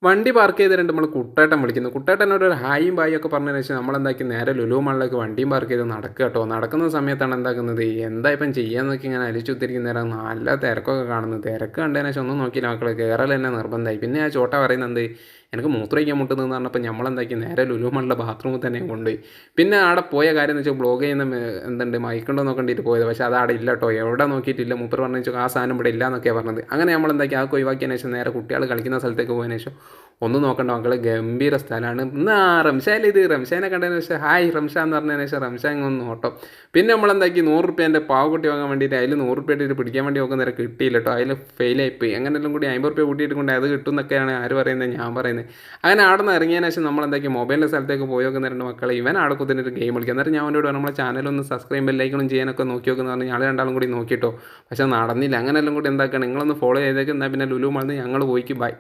വണ്ടി പാർക്ക് ചെയ്തിട്ട് നമ്മൾ കുട്ടേട്ടൻ വിളിക്കുന്നു. കുട്ടേട്ടനോട് ഒരു ഹായും ബായും ഒക്കെ പറഞ്ഞതിന് ശേഷം നമ്മളെന്താക്കി നേരെ ലുലു മാളിലേക്ക് വണ്ടിയും പാർക്ക് ചെയ്ത് നടക്കുക കേട്ടോ. നടക്കുന്ന സമയത്താണ് എന്താക്കുന്നത്, എന്താ ഇപ്പം ചെയ്യാന്നൊക്കെ ഇങ്ങനെ അലിച്ചുത്തിരിക്കുന്ന നേരം നല്ല തിരക്കൊക്കെ കാണുന്നത്. തിരക്ക് കണ്ടതിന് ശേഷം ഒന്നും നോക്കിയില്ല മക്കൾ, കയറൽ തന്നെ നിർബന്ധമായി. പിന്നെ ആ ചോട്ട പറയുന്നത് എനിക്ക് മൂത്രമൊഴിക്കാൻ മുട്ടുന്നതെന്ന് പറഞ്ഞപ്പോൾ നമ്മളെന്താക്കി നേരെ ലുലു മാളിലെ ബാത്റൂമിൽ തന്നെ കൊണ്ടുപോയി. പിന്നെ അവിടെ പോയ കാര്യം എന്ന് വെച്ചാൽ ബ്ലോഗ് ചെയ്യുന്ന എന്തുണ്ട് മൈക്കുണ്ടോ നോക്കേണ്ടിയിട്ട് പോയത്. പക്ഷേ അത് അവിടെ ഇല്ല കേട്ടോ, എവിടെ നോക്കിയിട്ടില്ല. മൂപ്പർ പറഞ്ഞു വെച്ചാൽ ആ സാധനം ഇവിടെ ഇല്ല എന്നൊക്കെയാണ് പറഞ്ഞത്. അങ്ങനെ നമ്മളെന്താക്കി ആ ഒഴിവാക്കിയതിന് ശേഷം നേരെ കുട്ടികൾ കളിക്കുന്ന സ്ഥലത്തേക്ക് പോയതിനു ശേഷം ഒന്നും നോക്കണ്ട മക്കളെ, ഗംഭീര സ്ഥലമാണ്. ഇന്ന് റംഷാൻ ഇത് റംഷാനെ കണ്ടതിന് ശേഷം ഹായ് റംഷാൻ എന്ന് പറഞ്ഞതിന് ശേഷം റംഷാൻ ഇങ്ങൊന്ന് നോട്ടോ. പിന്നെ നമ്മളെന്താക്കി 100 റുപ്യേൻ്റെ പാവക്കുട്ടി വാങ്ങാൻ വേണ്ടിയിട്ട് അതിൽ 100 റുപ്യ ഇട്ടിട്ട് പിടിക്കാൻ വേണ്ടി നോക്കുന്ന നേരം കിട്ടിയില്ല കേട്ടോ. അതിൽ ഫെയിലായിപ്പോയി. അങ്ങനെല്ലാം കൂടി 50 റുപ്യ കൂട്ടിയിട്ട് കൊണ്ട് അത് കിട്ടും എന്നൊക്കെയാണ് ആര് പറയുന്നത്, ഞാൻ പറയുന്നത്. അങ്ങനെ അവിടെ നിന്ന് ഇറങ്ങിയതിന് ശേഷം നമ്മളെന്താക്കി മൊബൈലിൻ്റെ സ്ഥലത്തേക്ക് പോയി നോക്കുന്നുണ്ട് മക്കളെ. ഇവൻ അവിടെ കുത്തിട്ട് ഗെയിം കളിക്കുക. എന്നിട്ട് ഞാൻ അവനോട് നമ്മളെ ചാനലൊന്ന് സബ്സ്ക്രൈബ് ബെല്ലൈക്കണം ചെയ്യാനൊക്കെ നോക്കി നോക്കുന്ന പറഞ്ഞാൽ ഞങ്ങൾ രണ്ടാളും കൂടി നോക്കിയിട്ടോ. പക്ഷേ നടന്നില്ല. അങ്ങനെല്ലാം കൂടി എന്താക്കണം, നിങ്ങളൊന്ന് ഫോളോ ചെയ്തേക്ക്. എന്നാൽ പിന്നെ ലുലു മാളിൽ ഞങ്ങൾ പോയിക്ക് ബൈ.